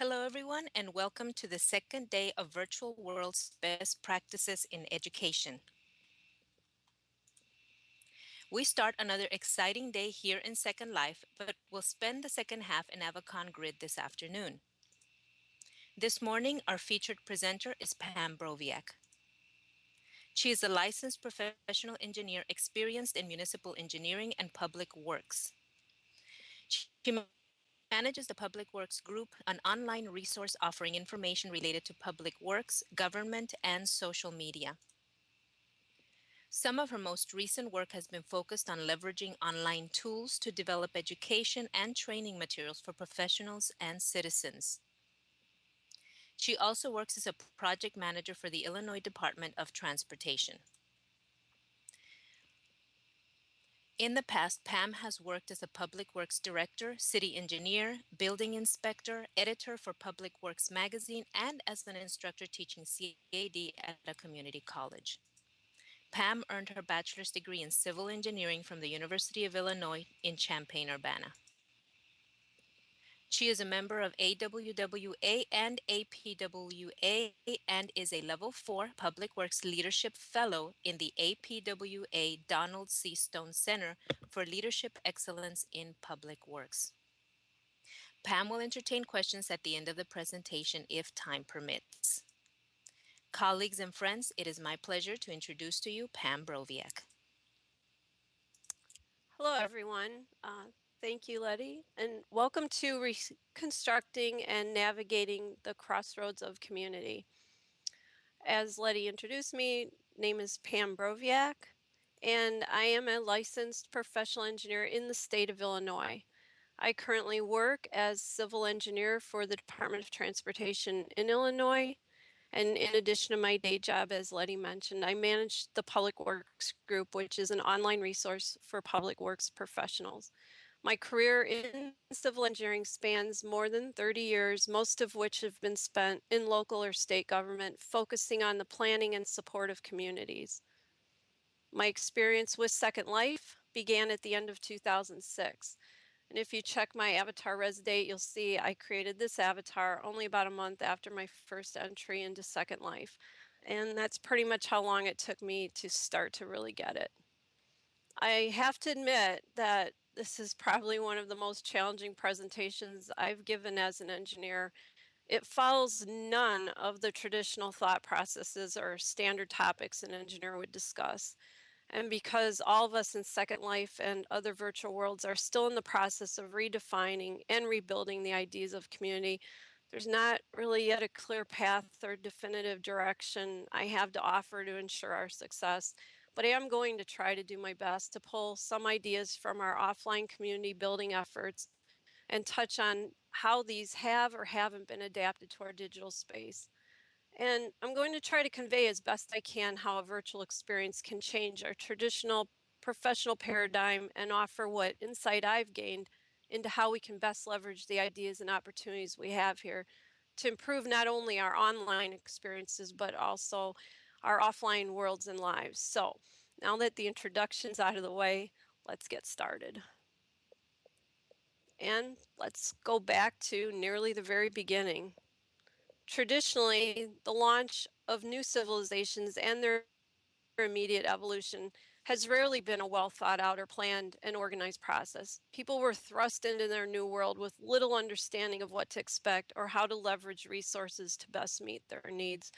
Hello, everyone, and welcome to the second day of Virtual World's Best Practices in Education. We start another exciting day here in Second Life, but we'll spend the second half in Avacon Grid this afternoon. This morning, our featured presenter is Pam Broviak. She is a licensed professional engineer experienced in municipal engineering and public works. She manages the Public Works Group, an online resource offering information related to public works, government, and social media. Some of her most recent work has been focused on leveraging online tools to develop education and training materials for professionals and citizens. She also works as a project manager for the Illinois Department of Transportation. In the past, Pam has worked as a public works director, city engineer, building inspector, editor for Public Works magazine, and as an instructor teaching CAD at a community college. Pam earned her bachelor's degree in civil engineering from the University of Illinois in Champaign-Urbana. She is a member of AWWA and APWA and is a Level 4 Public Works Leadership Fellow in the APWA Donald C. Stone Center for Leadership Excellence in Public Works. Pam will entertain questions at the end of the presentation if time permits. Colleagues and friends, it is my pleasure to introduce to you Pam Broviak. Hello, everyone. Thank you, Letty, and welcome to Reconstructing and Navigating the Crossroads of Community. As Letty introduced me, name is Pam Broviak, and I am a licensed professional engineer in the state of Illinois. I currently work as civil engineer for the Department of Transportation in Illinois. And in addition to my day job, as Letty mentioned, I manage the Public Works Group, which is an online resource for public works professionals. My career in civil engineering spans more than 30 years, most of which have been spent in local or state government, focusing on the planning and support of communities. My experience with Second Life began at the end of 2006. And if you check my avatar res date, you'll see I created this avatar only about a month after my first entry into Second Life. And that's pretty much how long it took me to start to really get it. I have to admit that this is probably one of the most challenging presentations I've given as an engineer. It follows none of the traditional thought processes or standard topics an engineer would discuss. And because all of us in Second Life and other virtual worlds are still in the process of redefining and rebuilding the ideas of community, there's not really yet a clear path or definitive direction I have to offer to ensure our success. But I am going to try to do my best to pull some ideas from our offline community building efforts and touch on how these have or haven't been adapted to our digital space. And I'm going to try to convey as best I can how a virtual experience can change our traditional professional paradigm and offer what insight I've gained into how we can best leverage the ideas and opportunities we have here to improve not only our online experiences, but also our offline worlds and lives. So now that the introduction's out of the way, let's get started. And let's go back to nearly the very beginning. Traditionally, the launch of new civilizations and their immediate evolution has rarely been a well thought out or planned and organized process. People were thrust into their new world with little understanding of what to expect or how to leverage resources to best meet their needs.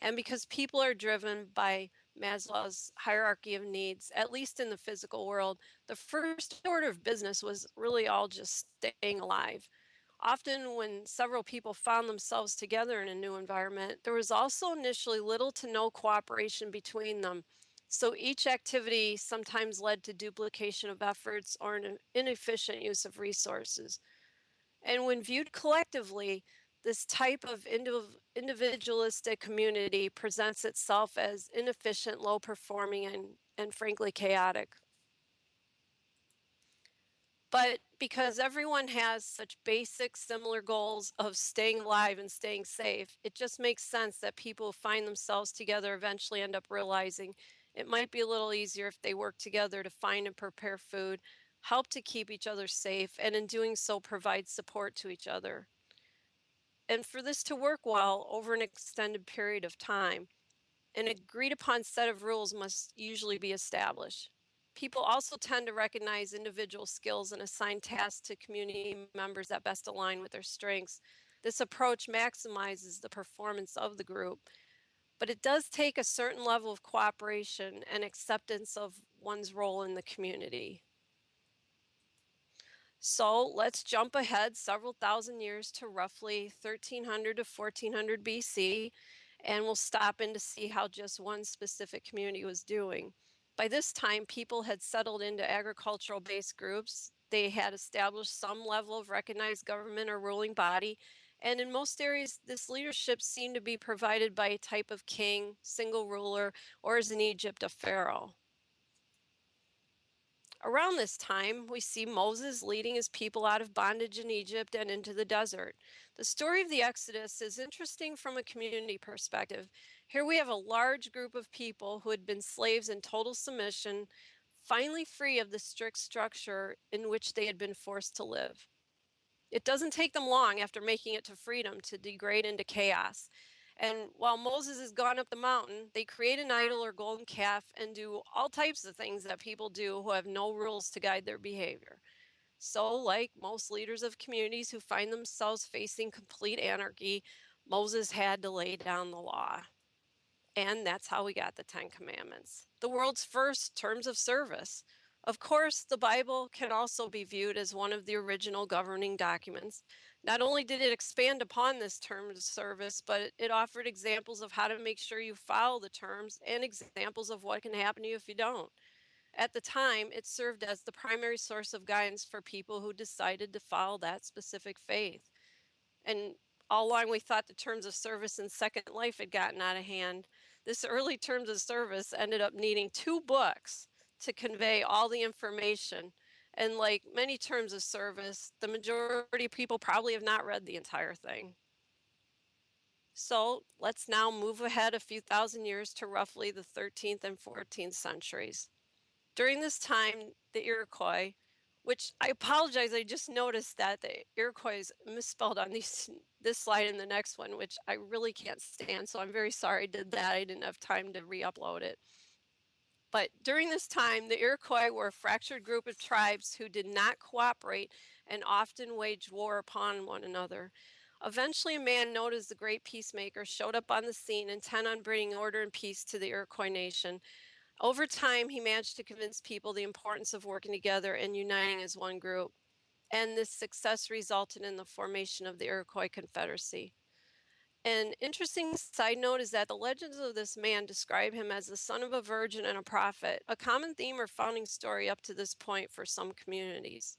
And because people are driven by Maslow's hierarchy of needs, at least in the physical world, the first order of business was really all just staying alive. Often, when several people found themselves together in a new environment, there was also initially little to no cooperation between them. So each activity sometimes led to duplication of efforts or an inefficient use of resources. And when viewed collectively, this type of individualistic community presents itself as inefficient, low performing, and frankly chaotic. But because everyone has such basic, similar goals of staying alive and staying safe, it just makes sense that people who find themselves together eventually end up realizing it might be a little easier if they work together to find and prepare food, help to keep each other safe, and in doing so, provide support to each other. And for this to work well over an extended period of time, an agreed upon set of rules must usually be established. People also tend to recognize individual skills and assign tasks to community members that best align with their strengths. This approach maximizes the performance of the group, but it does take a certain level of cooperation and acceptance of one's role in the community. So let's jump ahead several thousand years to roughly 1300 to 1400 BC, and we'll stop in to see how just one specific community was doing. By this time, people had settled into agricultural based groups. They had established some level of recognized government or ruling body, and in most areas, this leadership seemed to be provided by a type of king, single ruler, or as in Egypt, a pharaoh. Around this time, we see Moses leading his people out of bondage in Egypt and into the desert. The story of the Exodus is interesting from a community perspective. Here we have a large group of people who had been slaves in total submission, finally free of the strict structure in which they had been forced to live. It doesn't take them long after making it to freedom to degrade into chaos. And while Moses has gone up the mountain, they create an idol or golden calf and do all types of things that people do who have no rules to guide their behavior. So, like most leaders of communities who find themselves facing complete anarchy, Moses had to lay down the law. And that's how we got the Ten Commandments, the world's first terms of service. Of course, the Bible can also be viewed as one of the original governing documents. Not only did it expand upon this term of service, but it offered examples of how to make sure you follow the terms and examples of what can happen to you if you don't. At the time, it served as the primary source of guidance for people who decided to follow that specific faith. And all along, we thought the terms of service in Second Life had gotten out of hand. This early terms of service ended up needing 2 books to convey all the information. And like many terms of service, the majority of people probably have not read the entire thing. So let's now move ahead a few thousand years to roughly the 13th and 14th centuries. During this time, the Iroquois, which I apologize, I just noticed that the Iroquois is misspelled on this slide and the next one, which I really can't stand. So I'm very sorry I did that. I didn't have time to re-upload it. But during this time, the Iroquois were a fractured group of tribes who did not cooperate and often waged war upon one another. Eventually, a man known as the Great Peacemaker showed up on the scene, intent on bringing order and peace to the Iroquois nation. Over time, he managed to convince people the importance of working together and uniting as one group. And this success resulted in the formation of the Iroquois Confederacy. An interesting side note is that the legends of this man describe him as the son of a virgin and a prophet, a common theme or founding story up to this point for some communities.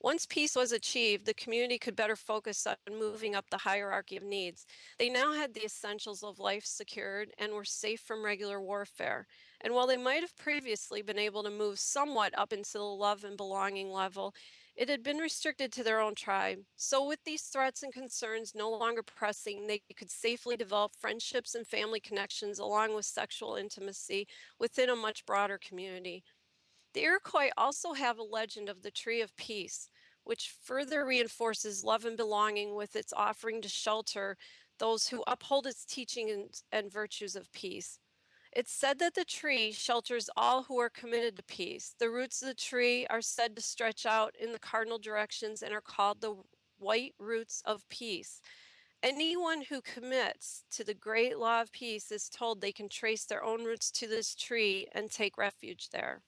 Once peace was achieved, the community could better focus on moving up the hierarchy of needs. They now had the essentials of life secured and were safe from regular warfare. And while they might have previously been able to move somewhat up into the love and belonging level, it had been restricted to their own tribe. So, with these threats and concerns no longer pressing, they could safely develop friendships and family connections along with sexual intimacy within a much broader community. The Iroquois also have a legend of the Tree of Peace, which further reinforces love and belonging with its offering to shelter those who uphold its teaching and virtues of peace. It's said that the tree shelters all who are committed to peace. The roots of the tree are said to stretch out in the cardinal directions and are called the white roots of peace. Anyone who commits to the great law of peace is told they can trace their own roots to this tree and take refuge there.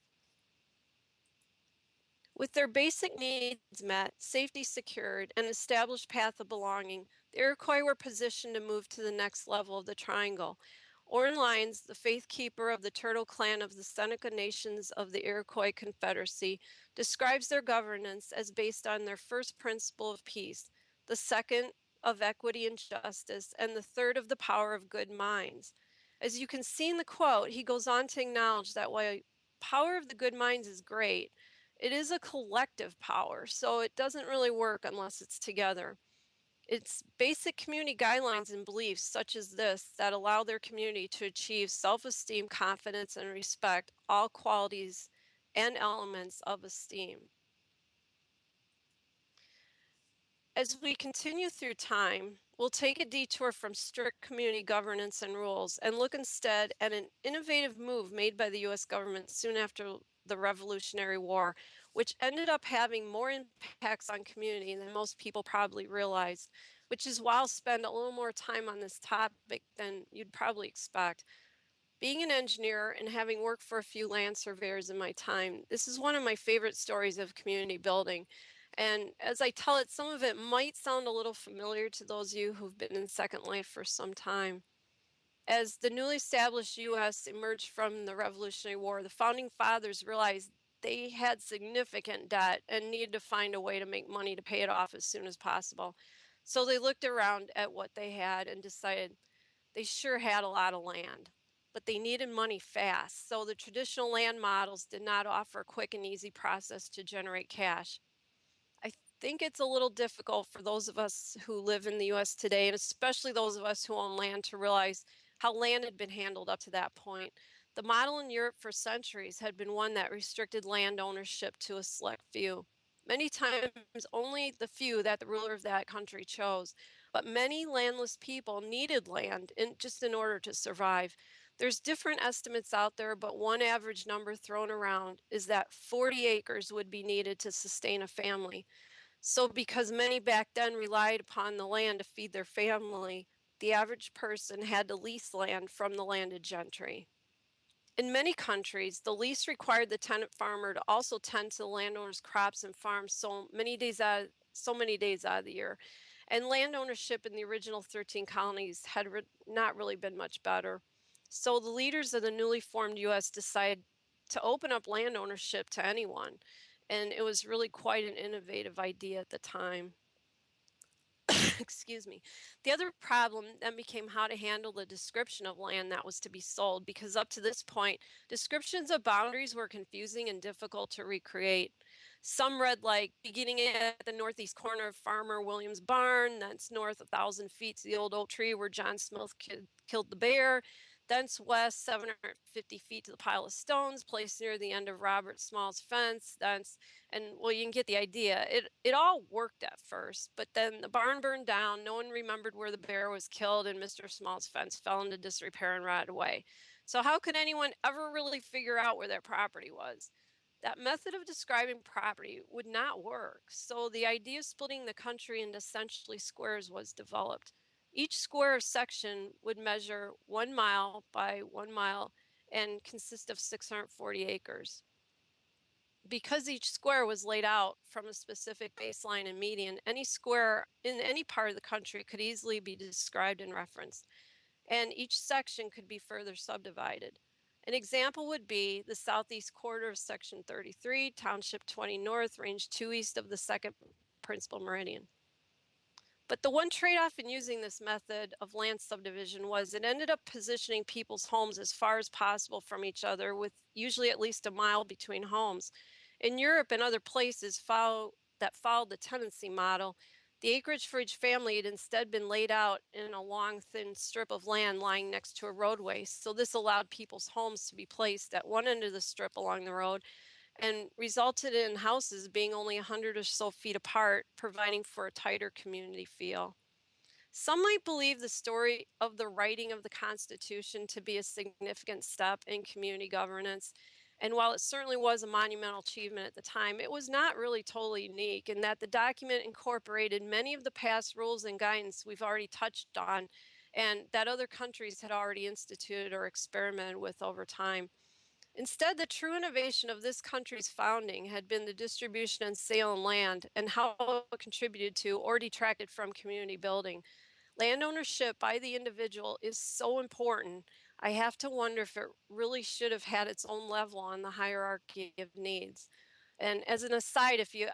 With their basic needs met, safety secured, and established path of belonging, the Iroquois were positioned to move to the next level of the triangle. Orin Lyons, the faith keeper of the Turtle Clan of the Seneca Nations of the Iroquois Confederacy, describes their governance as based on their first principle of peace, the second of equity and justice, and the third of the power of good minds. As you can see in the quote, he goes on to acknowledge that while power of the good minds is great, it is a collective power, so it doesn't really work unless it's together. It's basic community guidelines and beliefs such as this that allow their community to achieve self-esteem, confidence, and respect, all qualities and elements of esteem. As we continue through time, we'll take a detour from strict community governance and rules and look instead at an innovative move made by the US government soon after the Revolutionary War, which ended up having more impacts on community than most people probably realized, which is why I'll spend a little more time on this topic than you'd probably expect. Being an engineer and having worked for a few land surveyors in my time, this is one of my favorite stories of community building. And as I tell it, some of it might sound a little familiar to those of you who've been in Second Life for some time. As the newly established US emerged from the Revolutionary War, the founding fathers realized they had significant debt and needed to find a way to make money to pay it off as soon as possible. So they looked around at what they had and decided they sure had a lot of land, but they needed money fast. So the traditional land models did not offer a quick and easy process to generate cash. I think it's a little difficult for those of us who live in the US today, and especially those of us who own land, to realize how land had been handled up to that point. The model in Europe for centuries had been one that restricted land ownership to a select few. Many times, only the few that the ruler of that country chose. But many landless people needed land just in order to survive. There's different estimates out there, but one average number thrown around is that 40 acres would be needed to sustain a family. So, because many back then relied upon the land to feed their family, the average person had to lease land from the landed gentry. In many countries, the lease required the tenant farmer to also tend to the landowner's crops and farms so many days out of the year. And land ownership in the original 13 colonies had not really been much better. So the leaders of the newly formed US decided to open up land ownership to anyone. And it was really quite an innovative idea at the time. Excuse me. The other problem then became how to handle the description of land that was to be sold, because up to this point, descriptions of boundaries were confusing and difficult to recreate. Some read like beginning at the northeast corner of Farmer Williams' barn, thence north 1,000 feet to the old oak tree where John Smith killed the bear, thence west 750 feet to the pile of stones placed near the end of Robert Small's fence, thence, and well, you can get the idea. It all worked at first, but then the barn burned down, no one remembered where the bear was killed, and Mr. Small's fence fell into disrepair and rotted away. So how could anyone ever really figure out where their property was? That method of describing property would not work. So the idea of splitting the country into essentially squares was developed. Each square section would measure 1 mile by 1 mile and consist of 640 acres. Because each square was laid out from a specific baseline and median, any square in any part of the country could easily be described and referenced, and each section could be further subdivided. An example would be the southeast quarter of Section 33, Township 20 North, Range 2 east of the second principal meridian. But the one trade-off in using this method of land subdivision was it ended up positioning people's homes as far as possible from each other, with usually at least a mile between homes. In Europe and other places that followed the tenancy model, the acreage for each family had instead been laid out in a long, thin strip of land lying next to a roadway. So this allowed people's homes to be placed at one end of the strip along the road and resulted in houses being only 100 or so feet apart, providing for a tighter community feel. Some might believe the story of the writing of the Constitution to be a significant step in community governance. And while it certainly was a monumental achievement at the time, it was not really totally unique in that the document incorporated many of the past rules and guidance we've already touched on and that other countries had already instituted or experimented with over time. Instead, the true innovation of this country's founding had been the distribution and sale of land and how it contributed to or detracted from community building. Land ownership by the individual is so important. I have to wonder if it really should have had its own level on the hierarchy of needs. And as an aside, if you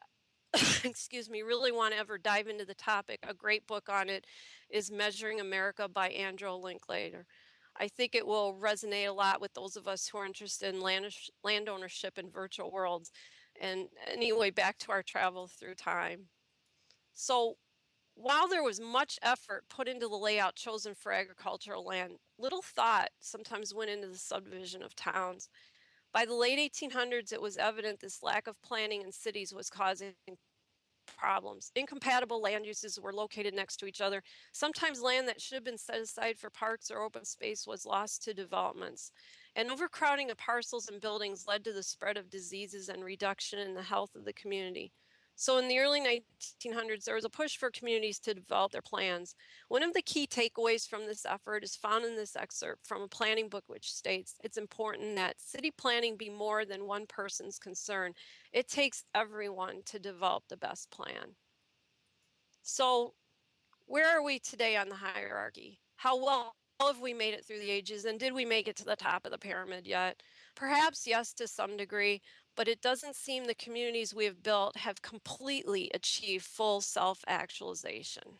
excuse me, really want to ever dive into the topic, a great book on it is Measuring America by Andrew Linklater. I think it will resonate a lot with those of us who are interested in land ownership in virtual worlds. And anyway, back to our travel through time. So, while there was much effort put into the layout chosen for agricultural land, little thought sometimes went into the subdivision of towns. By the late 1800s, it was evident this lack of planning in cities was causing problems. Incompatible land uses were located next to each other. Sometimes land that should have been set aside for parks or open space was lost to developments. And overcrowding of parcels and buildings led to the spread of diseases and reduction in the health of the community. So in the early 1900s, there was a push for communities to develop their plans. One of the key takeaways from this effort is found in this excerpt from a planning book, which states it's important that city planning be more than one person's concern. It takes everyone to develop the best plan. So, where are we today on the hierarchy? How well have we made it through the ages, and did we make it to the top of the pyramid yet? Perhaps yes, to some degree, but it doesn't seem the communities we have built have completely achieved full self actualization.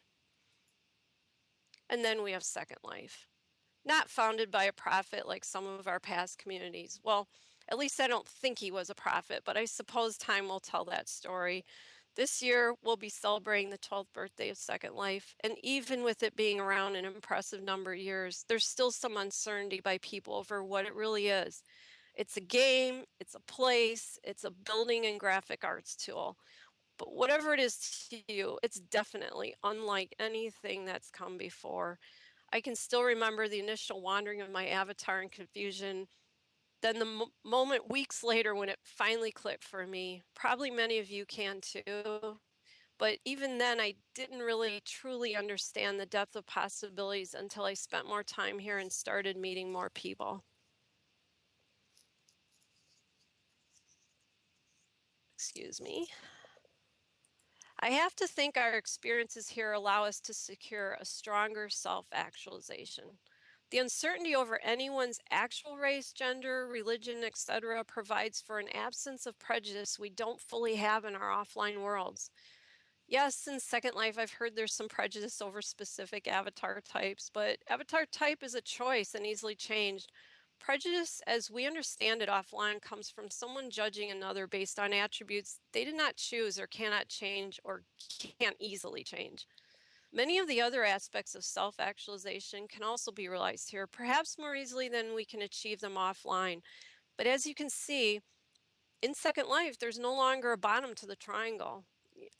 And then we have Second Life. Not founded by a prophet like some of our past communities. Well, at least I don't think he was a prophet, but I suppose time will tell that story. This year, we'll be celebrating the 12th birthday of Second Life, and even with it being around an impressive number of years, there's still some uncertainty by people over what it really is. It's a game, it's a place, it's a building and graphic arts tool. But whatever it is to you, it's definitely unlike anything that's come before. I can still remember the initial wandering of my avatar in confusion, then the moment weeks later when it finally clicked for me. Probably many of you can too. But even then, I didn't really truly understand the depth of possibilities until I spent more time here and started meeting more people. Excuse me. I have to think our experiences here allow us to secure a stronger self actualization. The uncertainty over anyone's actual race, gender, religion, etc., provides for an absence of prejudice we don't fully have in our offline worlds. Yes, in Second Life, I've heard there's some prejudice over specific avatar types, but avatar type is a choice and easily changed. Prejudice, as we understand it offline, comes from someone judging another based on attributes they did not choose or cannot change or can't easily change. Many of the other aspects of self actualization can also be realized here, perhaps more easily than we can achieve them offline. But as you can see, in Second Life, there's no longer a bottom to the triangle.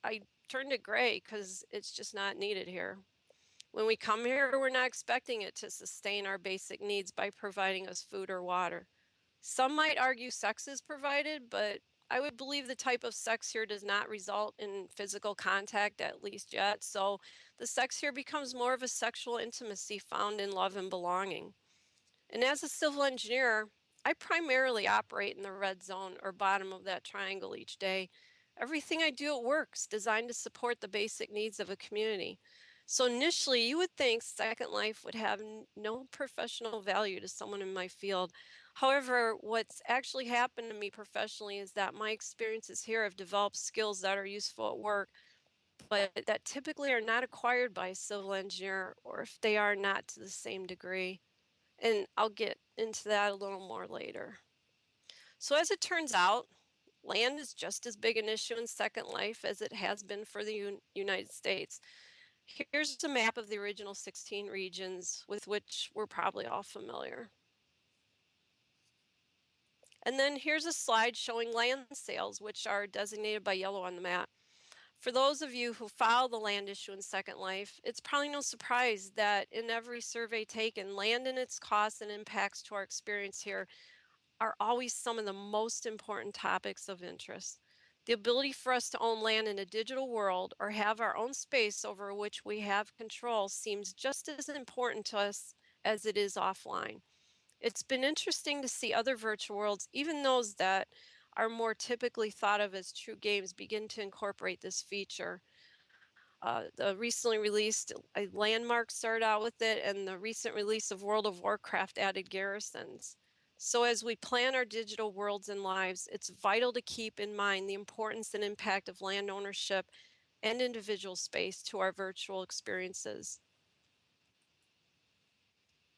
I turned it gray because it's just not needed here. When we come here, we're not expecting it to sustain our basic needs by providing us food or water. Some might argue sex is provided, but I would believe the type of sex here does not result in physical contact, at least yet. So the sex here becomes more of a sexual intimacy found in love and belonging. And as a civil engineer, I primarily operate in the red zone or bottom of that triangle each day. Everything I do at work is designed to support the basic needs of a community. So initially, you would think Second Life would have no professional value to someone in my field. However, what's actually happened to me professionally is that my experiences here have developed skills that are useful at work, but that typically are not acquired by a civil engineer, or if they are, not to the same degree. And I'll get into that a little more later. So, as it turns out, land is just as big an issue in Second Life as it has been for the United States. Here's a map of the original 16 regions with which we're probably all familiar. And then here's a slide showing land sales, which are designated by yellow on the map. For those of you who follow the land issue in Second Life, it's probably no surprise that in every survey taken, land and its costs and impacts to our experience here are always some of the most important topics of interest. The ability for us to own land in a digital world or have our own space over which we have control seems just as important to us as it is offline. It's been interesting to see other virtual worlds, even those that are more typically thought of as true games, begin to incorporate this feature. The recently released a Landmark started out with it, and the recent release of World of Warcraft added garrisons. So, as we plan our digital worlds and lives, it's vital to keep in mind the importance and impact of land ownership and individual space to our virtual experiences.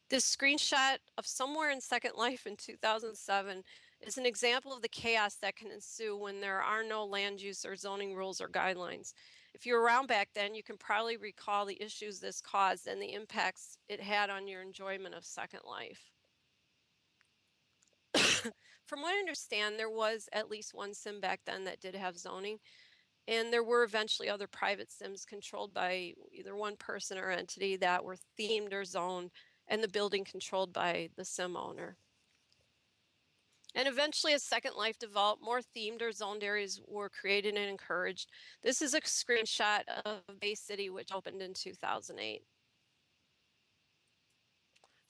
This screenshot of somewhere in Second Life in 2007 is an example of the chaos that can ensue when there are no land use or zoning rules or guidelines. If you were around back then, you can probably recall the issues this caused and the impacts it had on your enjoyment of Second Life. From what I understand, there was at least one sim back then that did have zoning. And there were eventually other private sims controlled by either one person or entity that were themed or zoned, and the building controlled by the sim owner. And eventually, as Second Life developed, more themed or zoned areas were created and encouraged. This is a screenshot of Bay City, which opened in 2008.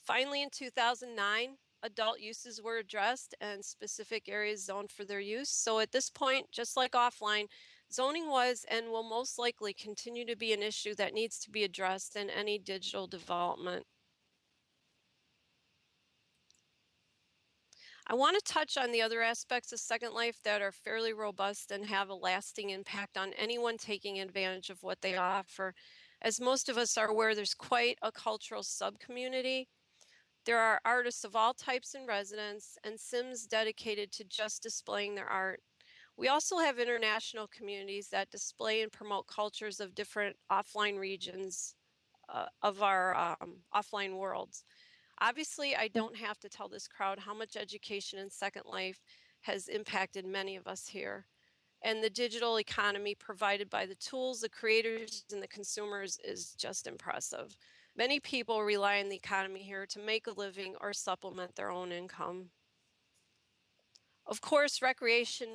Finally, in 2009, adult uses were addressed and specific areas zoned for their use. So at this point, just like offline, zoning was and will most likely continue to be an issue that needs to be addressed in any digital development. I want to touch on the other aspects of Second Life that are fairly robust and have a lasting impact on anyone taking advantage of what they offer. As most of us are aware, there's quite a cultural sub-community. There are artists of all types in residence and sims dedicated to just displaying their art. We also have international communities that display and promote cultures of different offline regions of our offline worlds. Obviously, I don't have to tell this crowd how much education in Second Life has impacted many of us here. And the digital economy provided by the tools, the creators, and the consumers is just impressive. Many people rely on the economy here to make a living or supplement their own income. Of course, recreation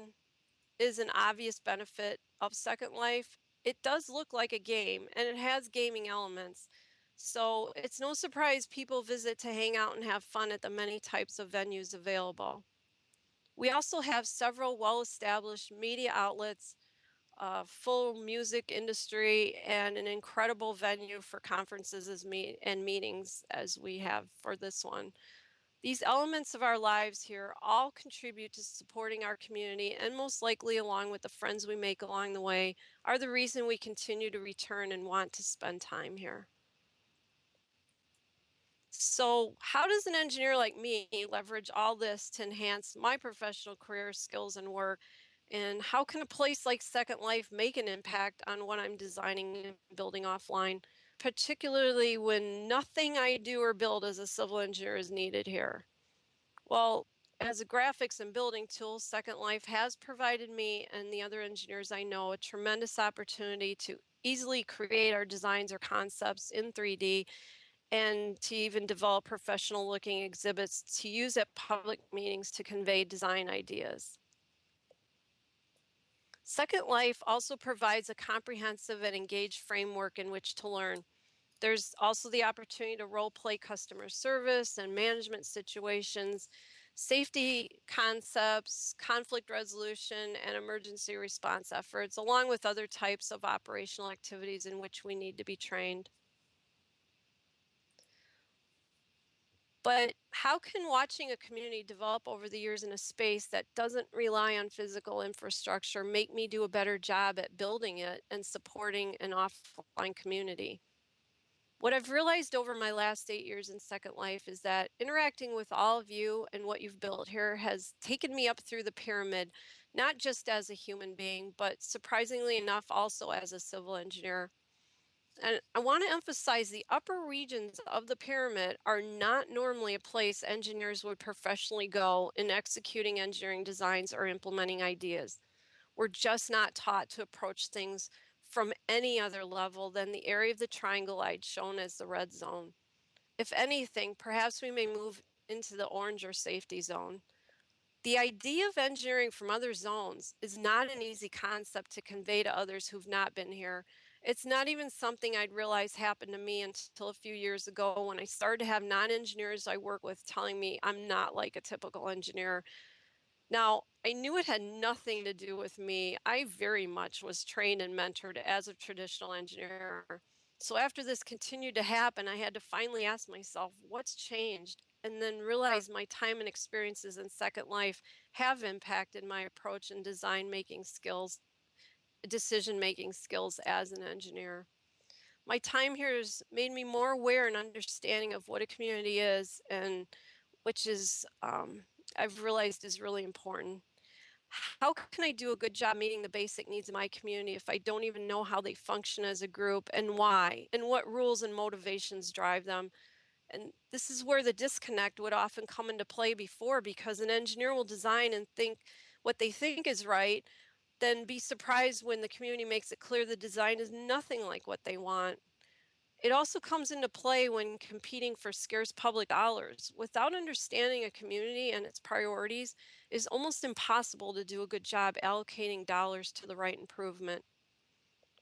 is an obvious benefit of Second Life. It does look like a game and it has gaming elements. So it's no surprise people visit to hang out and have fun at the many types of venues available. We also have several well-established media outlets, a full music industry, and an incredible venue for conferences and meetings as we have for this one. These elements of our lives here all contribute to supporting our community, and most likely, along with the friends we make along the way, are the reason we continue to return and want to spend time here. So, how does an engineer like me leverage all this to enhance my professional career, skills, and work? And how can a place like Second Life make an impact on what I'm designing and building offline, particularly when nothing I do or build as a civil engineer is needed here? Well, as a graphics and building tool, Second Life has provided me and the other engineers I know a tremendous opportunity to easily create our designs or concepts in 3D and to even develop professional looking exhibits to use at public meetings to convey design ideas. Second Life also provides a comprehensive and engaged framework in which to learn. There's also the opportunity to role play customer service and management situations, safety concepts, conflict resolution, and emergency response efforts, along with other types of operational activities in which we need to be trained. But how can watching a community develop over the years in a space that doesn't rely on physical infrastructure make me do a better job at building it and supporting an offline community? What I've realized over my last 8 years in Second Life is that interacting with all of you and what you've built here has taken me up through the pyramid, not just as a human being, but surprisingly enough, also as a civil engineer. And I want to emphasize the upper regions of the pyramid are not normally a place engineers would professionally go in executing engineering designs or implementing ideas. We're just not taught to approach things from any other level than the area of the triangle I'd shown as the red zone. If anything, perhaps we may move into the orange or safety zone. The idea of engineering from other zones is not an easy concept to convey to others who've not been here. It's not even something I'd realize happened to me until a few years ago when I started to have non-engineers I work with telling me I'm not like a typical engineer. Now, I knew it had nothing to do with me. I very much was trained and mentored as a traditional engineer. So after this continued to happen, I had to finally ask myself, what's changed? And then realize my time and experiences in Second Life have impacted my approach and design making skills, decision making skills as an engineer. My time here has made me more aware and understanding of what a community is, and which is I've realized is really important. How can I do a good job meeting the basic needs of my community if I don't even know how they function as a group and why, and what rules and motivations drive them? And this is where the disconnect would often come into play before, because an engineer will design and think what they think is right. then be surprised when the community makes it clear the design is nothing like what they want. It also comes into play when competing for scarce public dollars. Without understanding a community and its priorities, it's almost impossible to do a good job allocating dollars to the right improvement.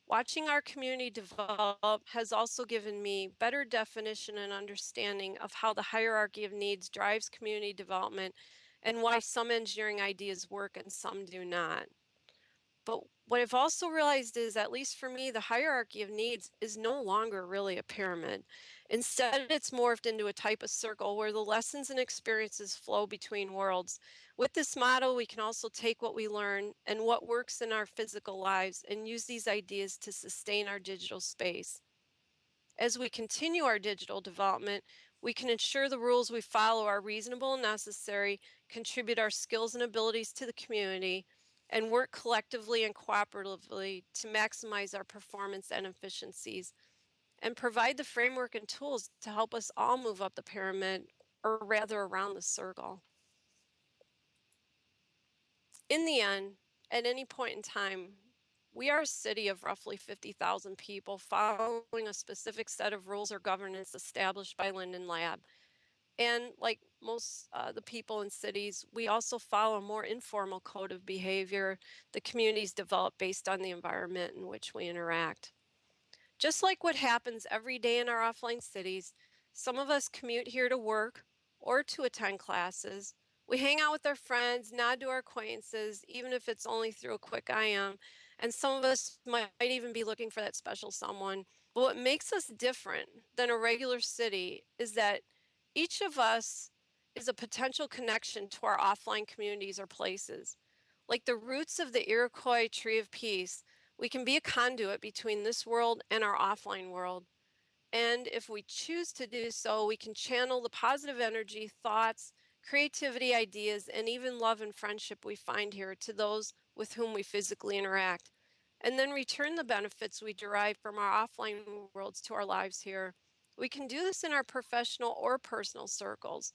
Watching our community develop has also given me better definition and understanding of how the hierarchy of needs drives community development and why some engineering ideas work and some do not. But what I've also realized is, at least for me, the hierarchy of needs is no longer really a pyramid. Instead, it's morphed into a type of circle where the lessons and experiences flow between worlds. With this model, we can also take what we learn and what works in our physical lives and use these ideas to sustain our digital space. As we continue our digital development, we can ensure the rules we follow are reasonable and necessary, contribute our skills and abilities to the community, and work collectively and cooperatively to maximize our performance and efficiencies, and provide the framework and tools to help us all move up the pyramid, or rather around the circle. In the end, at any point in time, we are a city of roughly 50,000 people following a specific set of rules or governance established by Linden Lab. And like most the people in cities, we also follow a more informal code of behavior the communities develop based on the environment in which we interact. Just like what happens every day in our offline cities, some of us commute here to work or to attend classes. We hang out with our friends, nod to our acquaintances, even if it's only through a quick IM. And some of us might even be looking for that special someone. But what makes us different than a regular city is that each of us is a potential connection to our offline communities or places. Like the roots of the Iroquois tree of peace, we can be a conduit between this world and our offline world. And if we choose to do so, we can channel the positive energy, thoughts, creativity, ideas, and even love and friendship we find here to those with whom we physically interact, and then return the benefits we derive from our offline worlds to our lives here. We can do this in our professional or personal circles.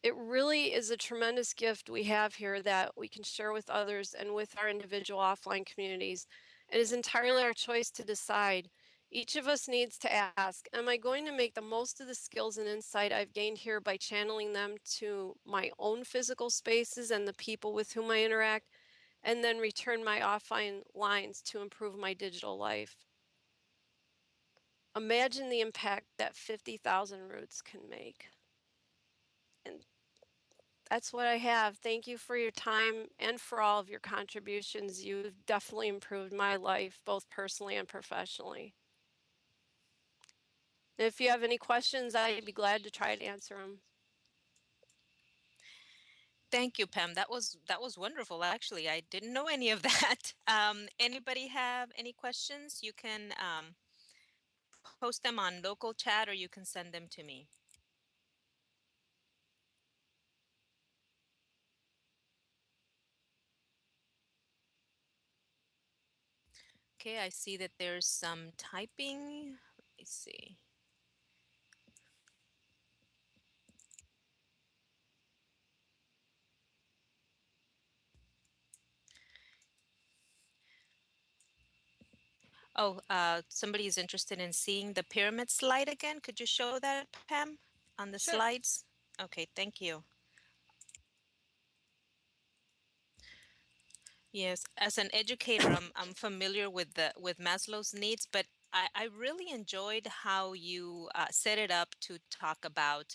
It really is a tremendous gift we have here that we can share with others and with our individual offline communities. It is entirely our choice to decide. Each of us needs to ask, am I going to make the most of the skills and insight I've gained here by channeling them to my own physical spaces and the people with whom I interact, and then return my offline lines to improve my digital life? Imagine the impact that 50,000 roots can make. And that's what I have. Thank you for your time and for all of your contributions. You've definitely improved my life, both personally and professionally. If you have any questions, I'd be glad to try to answer them. Thank you, Pam. That was wonderful. Actually, I didn't know any of that. Anybody have any questions? You can post them on local chat, or you can send them to me. Okay, I see that there's some typing. Let me see. Oh, somebody is interested in seeing the pyramid slide again. Could you show that, Pam, on the Sure. slides? Okay, thank you. Yes, as an educator, I'm familiar with Maslow's needs, but I really enjoyed how you set it up to talk about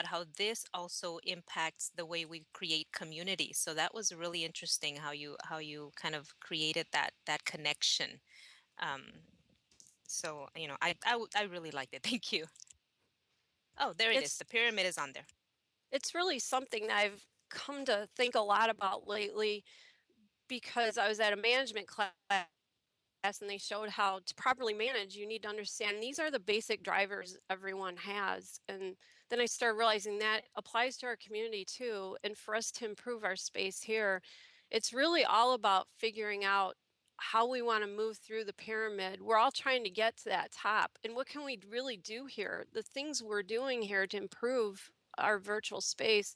how this also impacts the way we create community. So that was really interesting how you kind of created that connection. Um, so I really liked it. Thank you. Oh, there it is. It's The pyramid is on there. it's really something that I've come to think a lot about lately, because I was at a management class and they showed how to properly manage, you need to understand these are the basic drivers everyone has. And then I started realizing that applies to our community too. And for us to improve our space here, it's really all about figuring out how we want to move through the pyramid. We're all trying to get to that top. And what can we really do here? The things we're doing here to improve our virtual space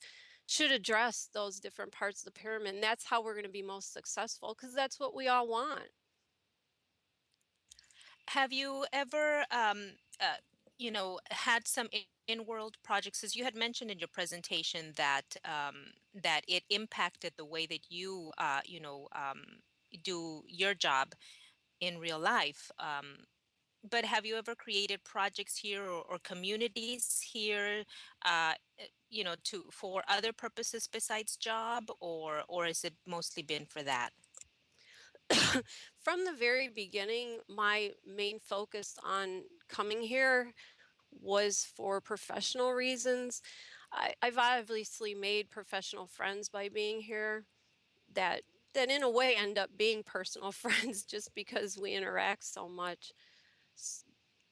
should address those different parts of the pyramid. And that's how we're going to be most successful, because that's what we all want. Have you ever, had some in-world projects? As you had mentioned in your presentation that that it impacted the way that you, do your job in real life. But have you ever created projects here or communities here, to for other purposes besides job, or has it mostly been for that? From the very beginning, my main focus on coming here was for professional reasons. I've obviously made professional friends by being here that in a way end up being personal friends just because we interact so much.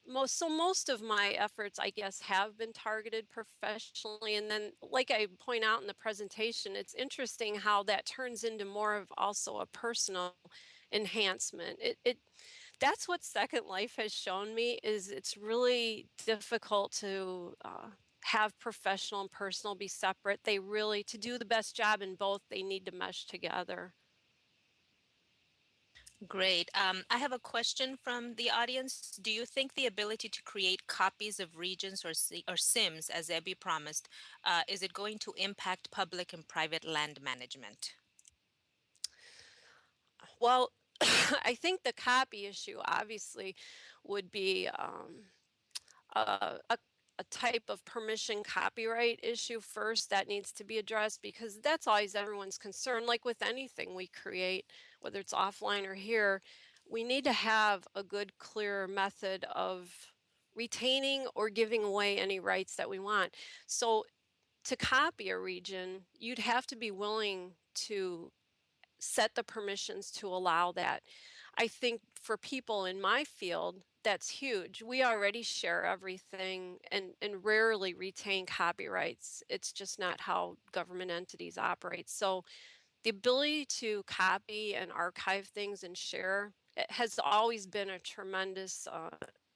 Most of my efforts, I guess, have been targeted professionally, and then, like I point out in the presentation, it's interesting how that turns into more of also a personal enhancement. It That's what Second Life has shown me, is it's really difficult to have professional and personal be separate. They really, to do the best job in both, they need to mesh together. Great. I have a question from the audience. Do you think the ability to create copies of regions or sims, as Abby promised, is it going to impact public and private land management? Well, I think the copy issue obviously would be a a type of permission copyright issue first that needs to be addressed, because that's always everyone's concern. Like with anything we create, whether it's offline or here, we need to have a good, clear method of retaining or giving away any rights that we want. So to copy a region, you'd have to be willing to set the permissions to allow that. I think for people in my field, that's huge. We already share everything and rarely retain copyrights. It's just not how government entities operate. So the ability to copy and archive things and share, it has always been a tremendous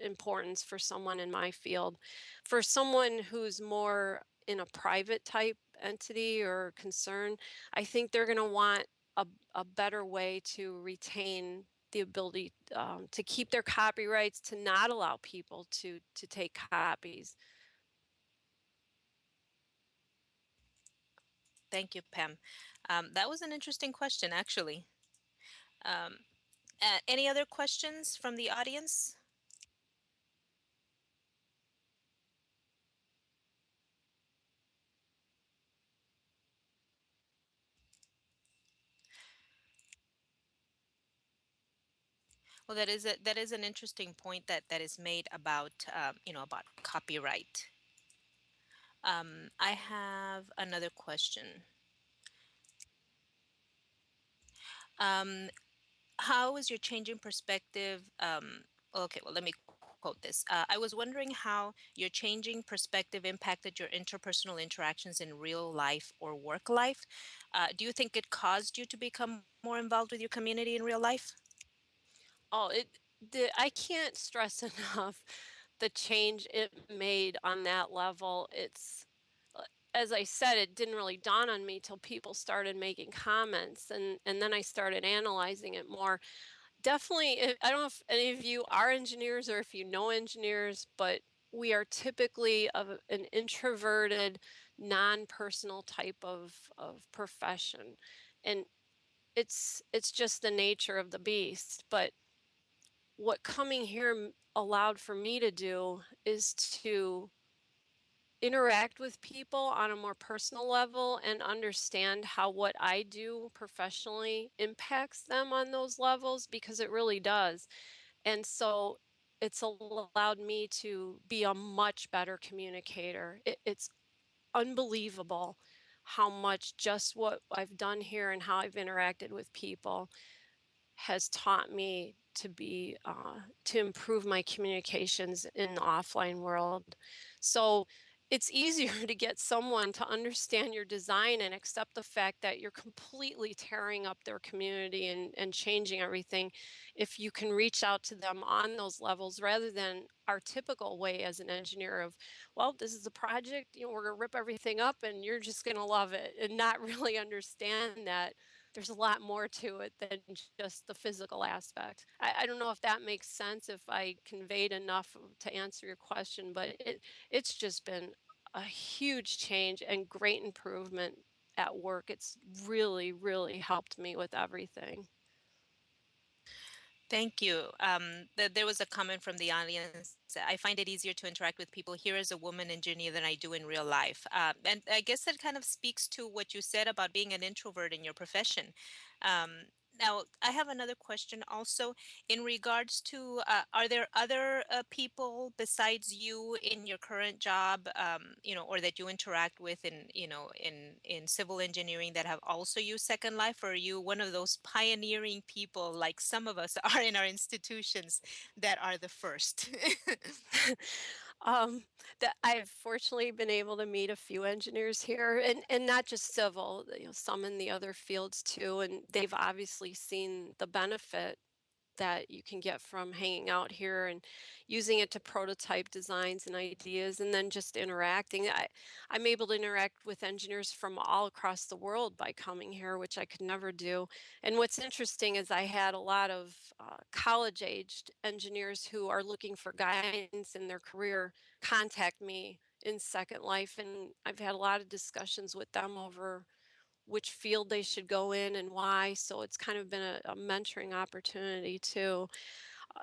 importance for someone in my field. For someone who's more in a private type entity or concern, I think they're going to want a better way to retain the ability to keep their copyrights, to not allow people to take copies. Thank you, Pam. That was an interesting question, actually. Um, any other questions from the audience? Well, that is an interesting point that is made about about copyright. I have another question. Um, how is your changing perspective? Okay, well, let me quote this. I was wondering how your changing perspective impacted your interpersonal interactions in real life or work life. Do you think it caused you to become more involved with your community in real life? Oh, I can't stress enough the change it made on that level. As I said, it didn't really dawn on me till people started making comments, and then I started analyzing it more. Definitely, I don't know if any of you are engineers or if you know engineers, but we are typically of an introverted, non-personal type of profession, and it's just the nature of the beast. But what coming here allowed for me to do is to interact with people on a more personal level and understand how what I do professionally impacts them on those levels, because it really does. And so it's allowed me to be a much better communicator. It's unbelievable how much just what I've done here and how I've interacted with people has taught me to be to improve my communications in the offline world. So it's easier to get someone to understand your design and accept the fact that you're completely tearing up their community and changing everything if you can reach out to them on those levels rather than our typical way as an engineer of, well, this is a project, we're going to rip everything up and you're just going to love it, and not really understand that there's a lot more to it than just the physical aspect. I don't know if that makes sense, if I conveyed enough to answer your question, but it's just been a huge change and great improvement at work. It's really, really helped me with everything. Thank you. There was a comment from the audience. I find it easier to interact with people here as a woman engineer than I do in real life. And I guess that kind of speaks to what you said about being an introvert in your profession. Now, I have another question also in regards to are there other people besides you in your current job, or that you interact with in civil engineering that have also used Second Life? Or are you one of those pioneering people like some of us are in our institutions that are the first? um, that I've fortunately been able to meet a few engineers here, and not just civil, some in the other fields too, and they've obviously seen the benefit that you can get from hanging out here and using it to prototype designs and ideas, and then just interacting. I'm able to interact with engineers from all across the world by coming here, which I could never do. And what's interesting is I had a lot of college-aged engineers who are looking for guidance in their career contact me in Second Life, and I've had a lot of discussions with them over which field they should go in and why. So it's kind of been a mentoring opportunity too.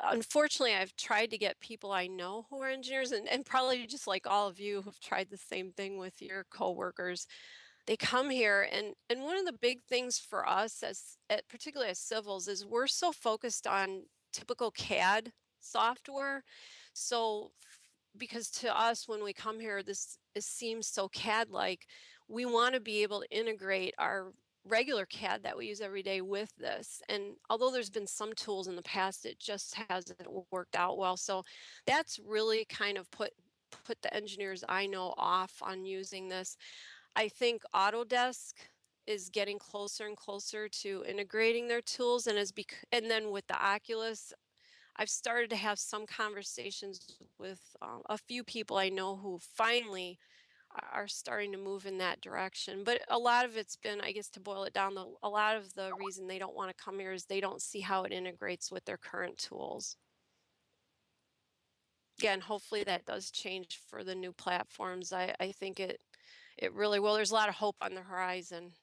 Unfortunately, I've tried to get people I know who are engineers, and probably just like all of you who've tried the same thing with your coworkers. They come here, and one of the big things for us particularly as civils, is we're so focused on typical CAD software. So because to us, when we come here, this it seems so CAD like. We want to be able to integrate our regular CAD that we use every day with this. And although there's been some tools in the past, it just hasn't worked out well. So that's really kind of put the engineers I know off on using this. I think Autodesk is getting closer and closer to integrating their tools, and then with the Oculus, I've started to have some conversations with a few people I know who finally are starting to move in that direction. But a lot of it's been, I guess, to boil it down, a lot of the reason they don't want to come here is they don't see how it integrates with their current tools. Again, hopefully that does change for the new platforms. I think it really will. There's a lot of hope on the horizon.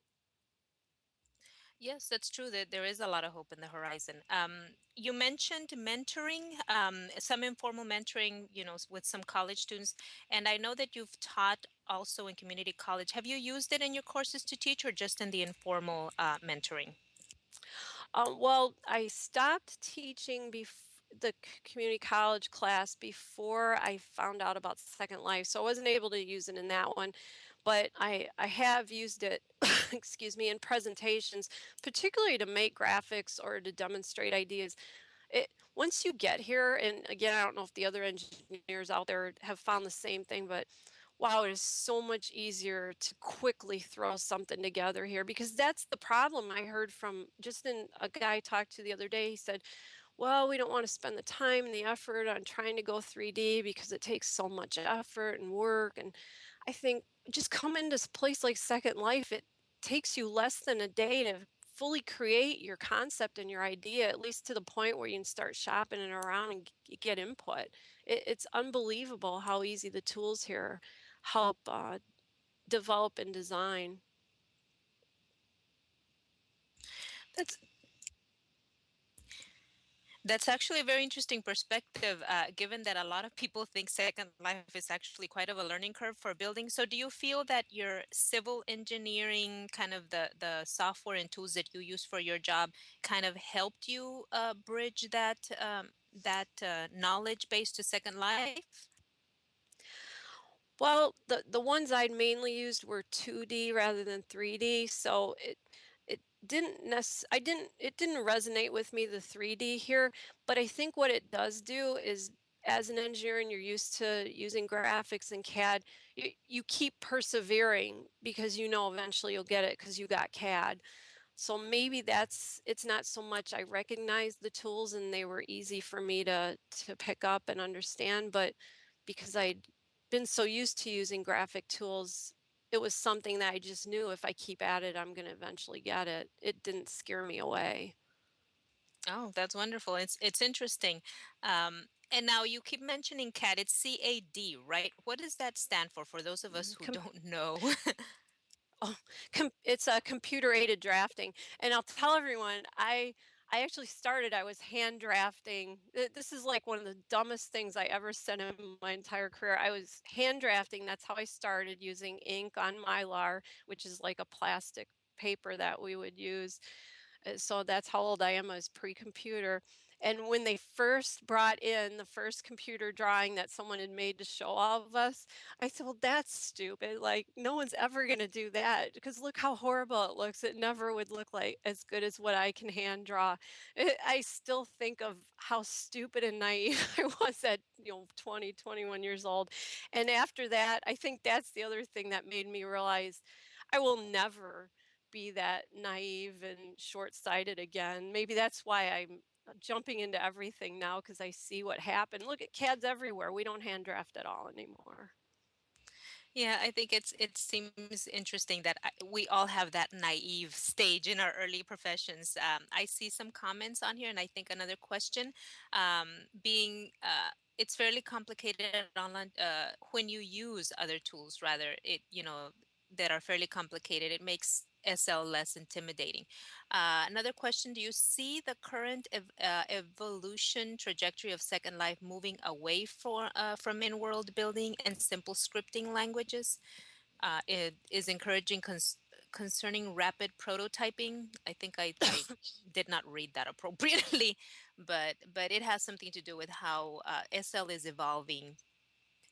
Yes, that's true that there is a lot of hope in the horizon. You mentioned mentoring, some informal mentoring, with some college students, and I know that you've taught also in community college. Have you used it in your courses to teach, or just in the informal mentoring? Well, I stopped teaching the community college class before I found out about Second Life, so I wasn't able to use it in that one. But I have used it, excuse me, in presentations, particularly to make graphics or to demonstrate ideas. Once you get here, and again, I don't know if the other engineers out there have found the same thing, but wow, it is so much easier to quickly throw something together here, because that's the problem I heard from just in a guy I talked to the other day. He said, well, we don't want to spend the time and the effort on trying to go 3D because it takes so much effort and work. And I think just come into a place like Second Life, it takes you less than a day to fully create your concept and your idea, at least to the point where you can start shopping it around and get input. It's unbelievable how easy the tools here help develop and design. That's That's actually a very interesting perspective, given that a lot of people think Second Life is actually quite of a learning curve for building. So, do you feel that your civil engineering, kind of the software and tools that you use for your job, kind of helped you bridge that knowledge base to Second Life? Well, the ones I'd mainly used were 2D rather than 3D, so it didn't resonate with me, the 3D here. But I think what it does do is as an engineer and you're used to using graphics and CAD, you keep persevering because you know eventually you'll get it because you got CAD. So maybe it's not so much I recognized the tools and they were easy for me to pick up and understand, but because I'd been so used to using graphic tools, it was something that I just knew if I keep at it, I'm going to eventually get it. It didn't scare me away. Oh, that's wonderful. It's interesting. And now you keep mentioning CAD. It's CAD, right? What does that stand for those of us who Com- don't know? oh, it's a computer aided drafting, and I'll tell everyone I actually started. I was hand drafting. This is like one of the dumbest things I ever said in my entire career. I was hand drafting. That's how I started, using ink on Mylar, which is like a plastic paper that we would use. So that's how old I am. I was pre-computer. And when they first brought in the first computer drawing that someone had made to show all of us, I said, well, that's stupid. Like, no one's ever going to do that because look how horrible it looks. It never would look like as good as what I can hand draw. I still think of how stupid and naive I was at, 20, 21 years old. And after that, I think that's the other thing that made me realize I will never be that naive and short-sighted again. Maybe that's why I'm jumping into everything now because I see what happened. Look at CADs everywhere. We don't hand draft at all anymore. Yeah, I think it seems interesting that we all have that naive stage in our early professions. I see some comments on here, and I think another question being it's fairly complicated online when you use other tools. Rather, that are fairly complicated. It makes SL less intimidating. Another question: do you see the current evolution trajectory of Second Life moving away from in-world building and simple scripting languages? It is encouraging concerning rapid prototyping. I think I did not read that appropriately, but it has something to do with how SL is evolving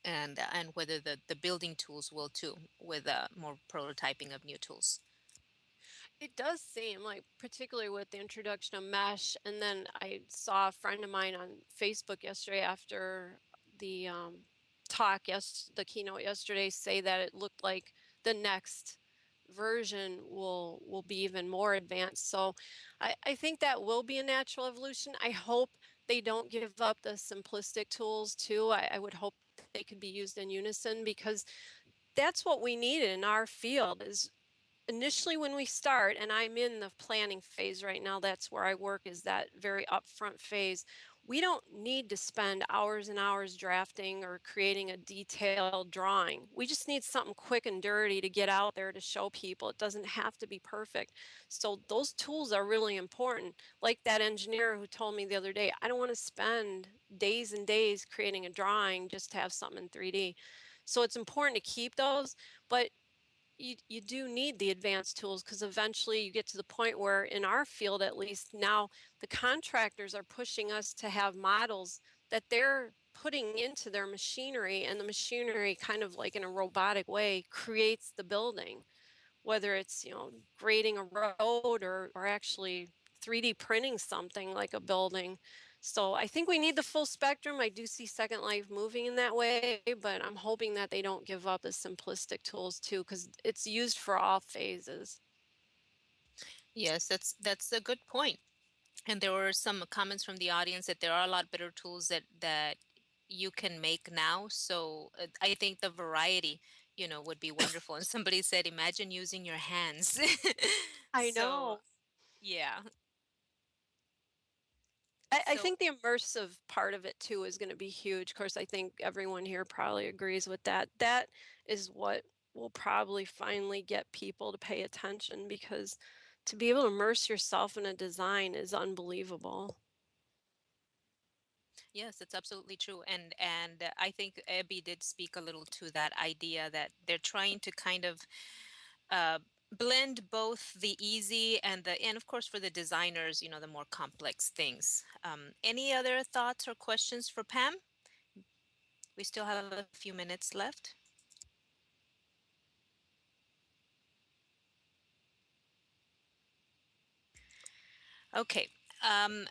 and whether the building tools will too, with more prototyping of new tools. It does seem like, particularly with the introduction of mesh, and then I saw a friend of mine on Facebook yesterday after the talk, the keynote yesterday, say that it looked like the next version will be even more advanced. So I think that will be a natural evolution. I hope they don't give up the simplistic tools too. I would hope they could be used in unison because that's what we need in our field is initially when we start, and I'm in the planning phase right now, that's where I work, is that very upfront phase. We don't need to spend hours and hours drafting or creating a detailed drawing. We just need something quick and dirty to get out there to show people. It doesn't have to be perfect. So those tools are really important. Like that engineer who told me the other day, I don't want to spend days and days creating a drawing just to have something in 3D. So it's important to keep those, but you do need the advanced tools because eventually you get to the point where in our field at least now the contractors are pushing us to have models that they're putting into their machinery, and the machinery kind of like in a robotic way creates the building, whether it's grading a road or actually 3D printing something like a building. So I think we need the full spectrum. I do see Second Life moving in that way, but I'm hoping that they don't give up the simplistic tools too, because it's used for all phases. Yes, that's a good point. And there were some comments from the audience that there are a lot better tools that you can make now. So I think the variety, would be wonderful. And somebody said, imagine using your hands. I So know. yeah. I So think the immersive part of it too is going to be huge. Of course, I think everyone here probably agrees with that. That is what will probably finally get people to pay attention because to be able to immerse yourself in a design is unbelievable. yes, it's absolutely true. And I think Abby did speak a little to that idea that they're trying to kind of uh, blend both the easy and of course for the designers, the more complex things. Any other thoughts or questions for Pam? We still have a few minutes left. Okay. Um,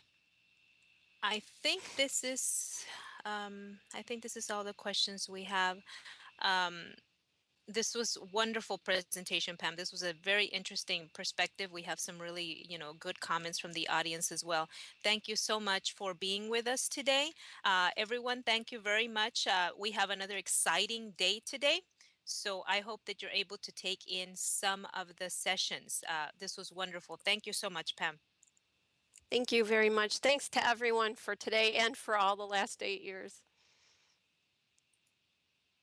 I think this is I think this is all the questions we have. Um, this was wonderful presentation, Pam. This was a very interesting perspective. We have some really, good comments from the audience as well. Thank you so much for being with us today. Everyone, thank you very much. We have another exciting day today. So I hope that you're able to take in some of the sessions. This was wonderful. Thank you so much, Pam. Thank you very much. Thanks to everyone for today and for all the last 8 years.